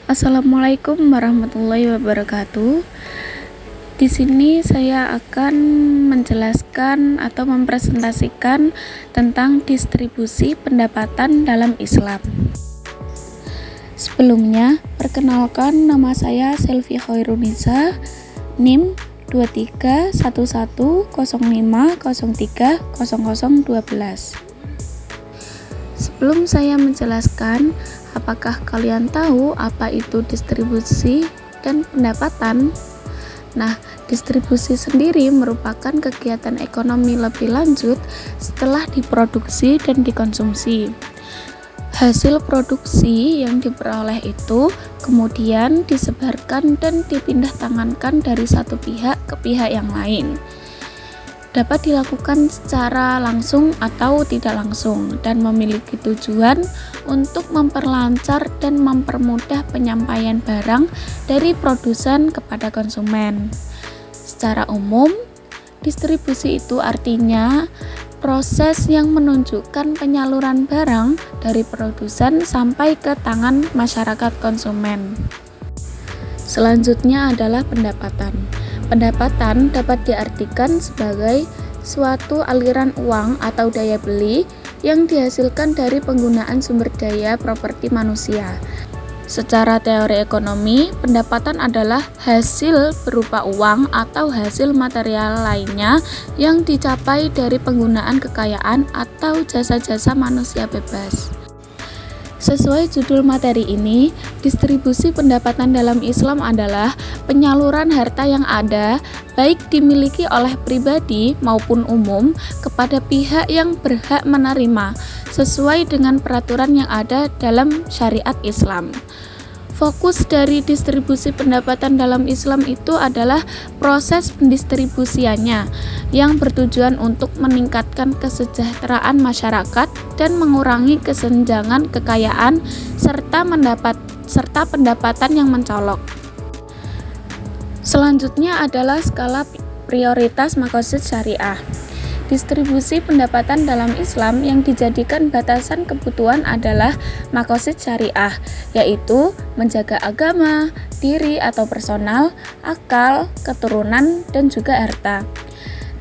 Assalamualaikum warahmatullahi wabarakatuh. Di sini saya akan menjelaskan atau mempresentasikan tentang distribusi pendapatan dalam Islam. Sebelumnya, perkenalkan nama saya Selvi Khairunisa, NIM 231105030012. Sebelum saya menjelaskan, apakah kalian tahu apa itu distribusi dan pendapatan? Nah, distribusi sendiri merupakan kegiatan ekonomi lebih lanjut setelah diproduksi dan dikonsumsi. Hasil produksi yang diperoleh itu kemudian disebarkan dan dipindah tangankan dari satu pihak ke pihak yang lain. Dapat dilakukan secara langsung atau tidak langsung dan memiliki tujuan untuk memperlancar dan mempermudah penyampaian barang dari produsen kepada konsumen. Secara umum, distribusi itu artinya proses yang menunjukkan penyaluran barang dari produsen sampai ke tangan masyarakat konsumen. Selanjutnya adalah pendapatan. Pendapatan dapat diartikan sebagai suatu aliran uang atau daya beli yang dihasilkan dari penggunaan sumber daya properti manusia. Secara teori ekonomi, pendapatan adalah hasil berupa uang atau hasil material lainnya yang dicapai dari penggunaan kekayaan atau jasa-jasa manusia bebas. Sesuai judul materi ini, distribusi pendapatan dalam Islam adalah penyaluran harta yang ada, baik dimiliki oleh pribadi maupun umum, kepada pihak yang berhak menerima, sesuai dengan peraturan yang ada dalam syariat Islam. Fokus dari distribusi pendapatan dalam Islam itu adalah proses pendistribusiannya yang bertujuan untuk meningkatkan kesejahteraan masyarakat dan mengurangi kesenjangan kekayaan serta pendapatan yang mencolok. Selanjutnya adalah skala prioritas maqasid syariah. Distribusi pendapatan dalam Islam yang dijadikan batasan kebutuhan adalah maqasid syariah, yaitu menjaga agama, diri atau personal, akal, keturunan, dan juga harta.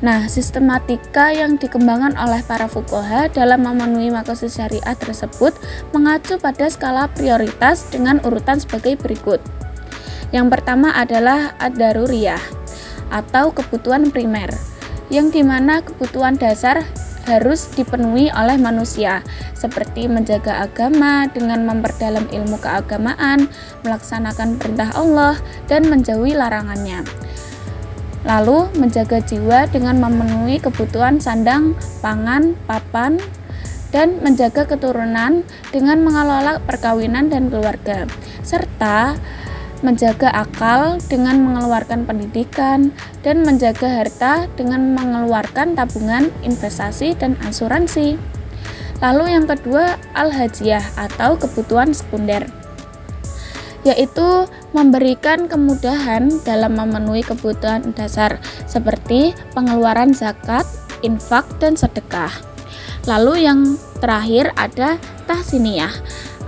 Nah, sistematika yang dikembangkan oleh para fuqaha dalam memenuhi maqasid syariah tersebut mengacu pada skala prioritas dengan urutan sebagai berikut. Yang pertama adalah ad-daruriyah atau kebutuhan primer, yang dimana kebutuhan dasar harus dipenuhi oleh manusia, seperti menjaga agama dengan memperdalam ilmu keagamaan, melaksanakan perintah Allah, dan menjauhi larangannya. Lalu, menjaga jiwa dengan memenuhi kebutuhan sandang, pangan, papan, dan menjaga keturunan dengan mengelola perkawinan dan keluarga, serta menjaga akal dengan mengeluarkan pendidikan, dan menjaga harta dengan mengeluarkan tabungan, investasi, dan asuransi. Lalu yang kedua, al-hajiyah atau kebutuhan sekunder, yaitu memberikan kemudahan dalam memenuhi kebutuhan dasar seperti pengeluaran zakat, infak, dan sedekah. Lalu yang terakhir ada tahsiniyah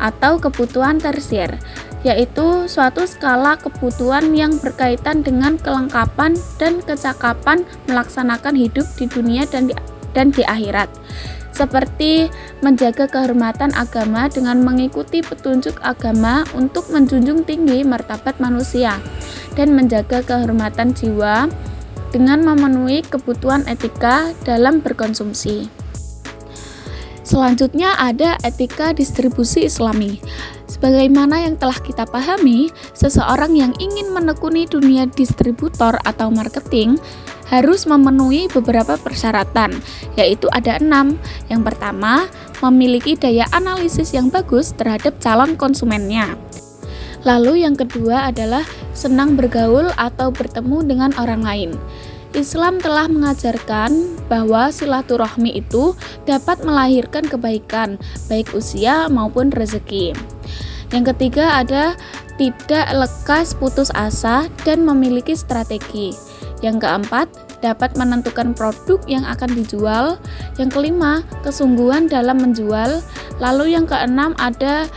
atau kebutuhan tersier, yaitu suatu skala kebutuhan yang berkaitan dengan kelengkapan dan kecakapan melaksanakan hidup di dunia dan di akhirat, seperti menjaga kehormatan agama dengan mengikuti petunjuk agama untuk menjunjung tinggi martabat manusia, dan menjaga kehormatan jiwa dengan memenuhi kebutuhan etika dalam berkonsumsi. Selanjutnya ada etika distribusi Islami. Sebagaimana yang telah kita pahami, seseorang yang ingin menekuni dunia distributor atau marketing harus memenuhi beberapa persyaratan, yaitu ada 6. Yang pertama, memiliki daya analisis yang bagus terhadap calon konsumennya. Lalu yang kedua adalah senang bergaul atau bertemu dengan orang lain. Islam telah mengajarkan bahwa silaturahmi itu dapat melahirkan kebaikan, baik usia maupun rezeki. Yang ketiga ada tidak lekas putus asa dan memiliki strategi. Yang keempat, dapat menentukan produk yang akan dijual. Yang kelima, kesungguhan dalam menjual. Lalu yang keenam ada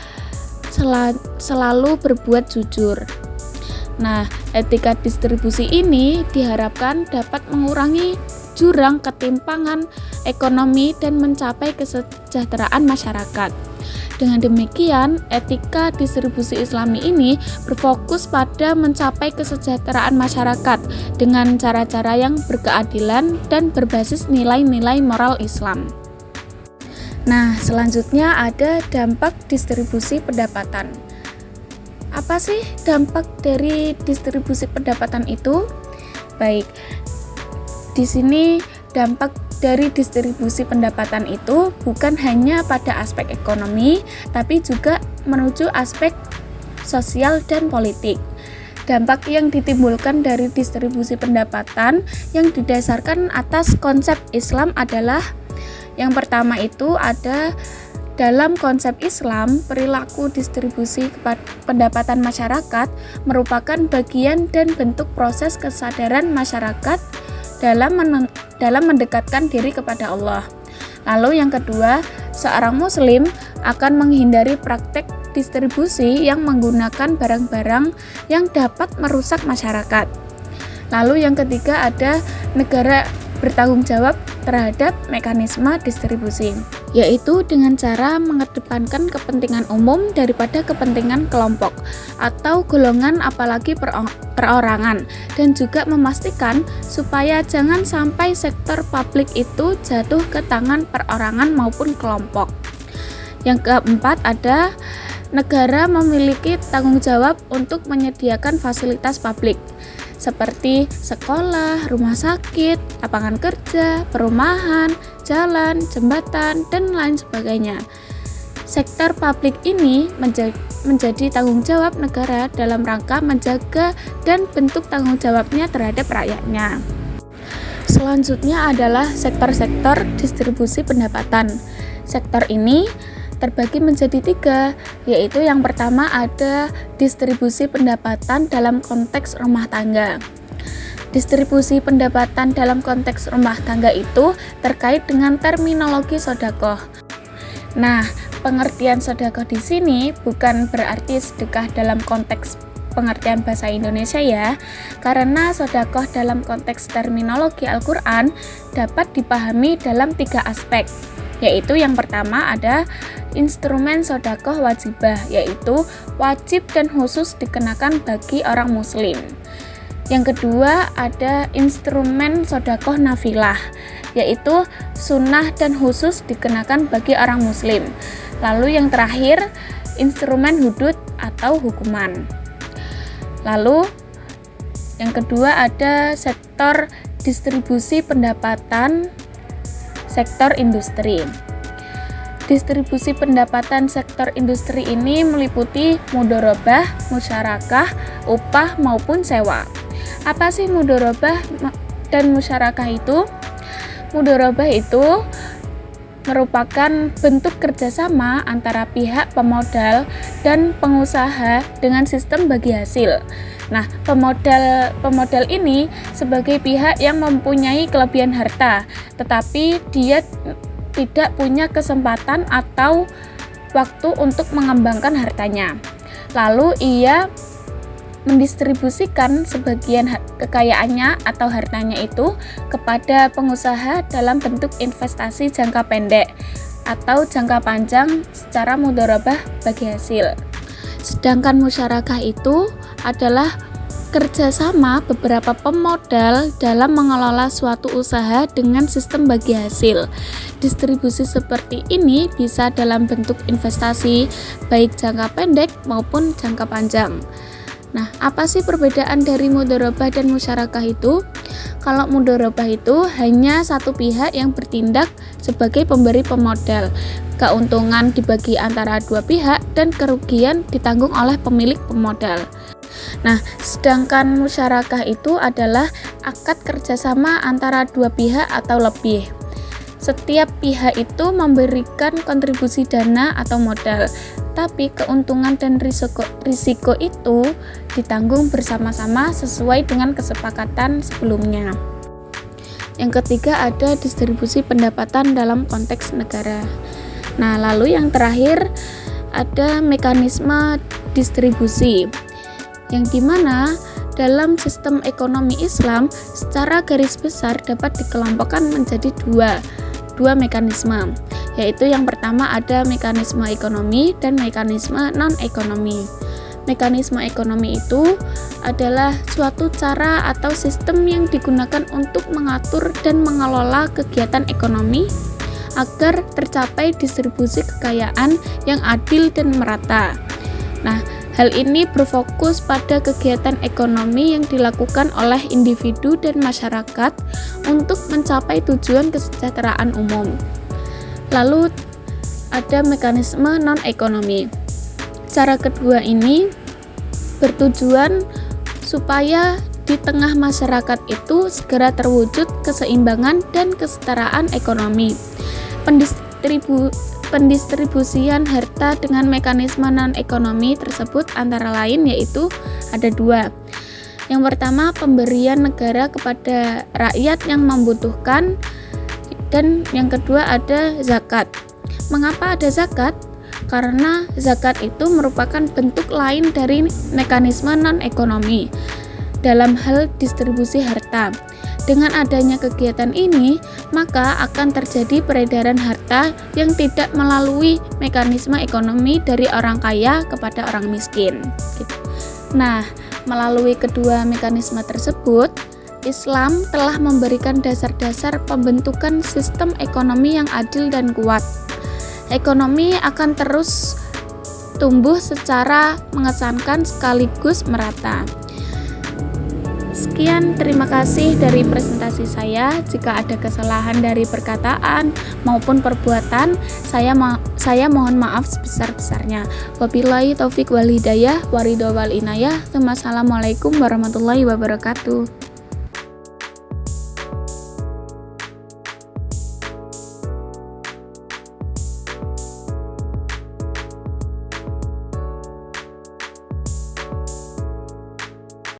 selalu berbuat jujur. Nah, etika distribusi ini diharapkan dapat mengurangi jurang ketimpangan ekonomi dan mencapai kesejahteraan masyarakat. Dengan demikian, etika distribusi Islami ini berfokus pada mencapai kesejahteraan masyarakat dengan cara-cara yang berkeadilan dan berbasis nilai-nilai moral Islam. Nah, selanjutnya ada dampak distribusi pendapatan. Apa sih dampak dari distribusi pendapatan itu? Baik, di sini dampak dari distribusi pendapatan itu bukan hanya pada aspek ekonomi, tapi juga menuju aspek sosial dan politik. Dampak yang ditimbulkan dari distribusi pendapatan yang didasarkan atas konsep Islam adalah yang pertama itu ada dalam konsep Islam, perilaku distribusi pendapatan masyarakat merupakan bagian dan bentuk proses kesadaran masyarakat dalam mendekatkan diri kepada Allah. Lalu yang kedua, seorang muslim akan menghindari praktek distribusi yang menggunakan barang-barang yang dapat merusak masyarakat. Lalu yang ketiga ada negara bertanggung jawab terhadap mekanisme distribusi, yaitu dengan cara mengedepankan kepentingan umum daripada kepentingan kelompok atau golongan apalagi perorangan, dan juga memastikan supaya jangan sampai sektor publik itu jatuh ke tangan perorangan maupun kelompok. Yang keempat ada negara memiliki tanggung jawab untuk menyediakan fasilitas publik seperti sekolah, rumah sakit, lapangan kerja, perumahan, jalan, jembatan, dan lain sebagainya. Sektor publik ini menjadi tanggung jawab negara dalam rangka menjaga dan bentuk tanggung jawabnya terhadap rakyatnya. Selanjutnya adalah sektor-sektor distribusi pendapatan. Sektor ini terbagi menjadi 3, yaitu yang pertama ada distribusi pendapatan dalam konteks rumah tangga. Distribusi pendapatan dalam konteks rumah tangga itu terkait dengan terminologi sedekah. Nah, pengertian sedekah di sini bukan berarti sedekah dalam konteks pengertian bahasa Indonesia ya, karena sedekah dalam konteks terminologi Al-Quran dapat dipahami dalam 3 aspek, yaitu yang pertama ada instrumen sedekah wajibah, yaitu wajib dan khusus dikenakan bagi orang muslim. Yang kedua ada instrumen sedekah nafilah, yaitu sunnah dan khusus dikenakan bagi orang muslim. Lalu yang terakhir instrumen hudud atau hukuman. Lalu yang kedua ada sektor distribusi pendapatan sektor industri. Distribusi pendapatan sektor industri ini meliputi mudharabah, musyarakah, upah maupun sewa. Apa sih mudharabah dan musyarakah itu? Mudharabah itu merupakan bentuk kerjasama antara pihak pemodal dan pengusaha dengan sistem bagi hasil. Nah, pemodal ini sebagai pihak yang mempunyai kelebihan harta, tetapi dia tidak punya kesempatan atau waktu untuk mengembangkan hartanya. Lalu ia mendistribusikan sebagian kekayaannya atau hartanya itu kepada pengusaha dalam bentuk investasi jangka pendek atau jangka panjang secara mudharabah bagi hasil. Sedangkan musyarakah itu adalah kerjasama beberapa pemodal dalam mengelola suatu usaha dengan sistem bagi hasil. Distribusi seperti ini bisa dalam bentuk investasi, baik jangka pendek maupun jangka panjang. Nah, apa sih perbedaan dari mudharabah dan musyarakah itu? Kalau mudharabah itu hanya satu pihak yang bertindak sebagai pemberi pemodal. Keuntungan dibagi antara dua pihak dan kerugian ditanggung oleh pemilik pemodal. Nah, sedangkan musyarakah itu adalah akad kerjasama antara dua pihak atau lebih. Setiap pihak itu memberikan kontribusi dana atau modal, tapi keuntungan dan risiko itu ditanggung bersama-sama sesuai dengan kesepakatan sebelumnya. Yang ketiga ada distribusi pendapatan dalam konteks negara. Nah, lalu yang terakhir ada mekanisme distribusi, yang dimana dalam sistem ekonomi Islam secara garis besar dapat dikelompokkan menjadi dua mekanisme, yaitu yang pertama ada mekanisme ekonomi dan mekanisme non-ekonomi. Mekanisme ekonomi itu adalah suatu cara atau sistem yang digunakan untuk mengatur dan mengelola kegiatan ekonomi agar tercapai distribusi kekayaan yang adil dan merata. Nah, hal ini berfokus pada kegiatan ekonomi yang dilakukan oleh individu dan masyarakat untuk mencapai tujuan kesejahteraan umum. Lalu ada mekanisme non-ekonomi. Cara kedua ini bertujuan supaya di tengah masyarakat itu segera terwujud keseimbangan dan kesetaraan ekonomi. Pendistribusian harta dengan mekanisme non-ekonomi tersebut antara lain yaitu ada dua. Yang pertama, pemberian negara kepada rakyat yang membutuhkan, dan yang kedua ada zakat. Mengapa ada zakat? Karena zakat itu merupakan bentuk lain dari mekanisme non-ekonomi dalam hal distribusi harta. Dengan adanya kegiatan ini, maka akan terjadi peredaran harta yang tidak melalui mekanisme ekonomi dari orang kaya kepada orang miskin. Nah, melalui kedua mekanisme tersebut, Islam telah memberikan dasar-dasar pembentukan sistem ekonomi yang adil dan kuat. Ekonomi akan terus tumbuh secara mengesankan sekaligus merata. Sekian, terima kasih dari presentasi saya. Jika ada kesalahan dari perkataan maupun perbuatan, saya mohon maaf sebesar-besarnya. Wabillahi taufik wal hidayah, waridho wal inayah. Wassalamualaikum warahmatullahi wabarakatuh.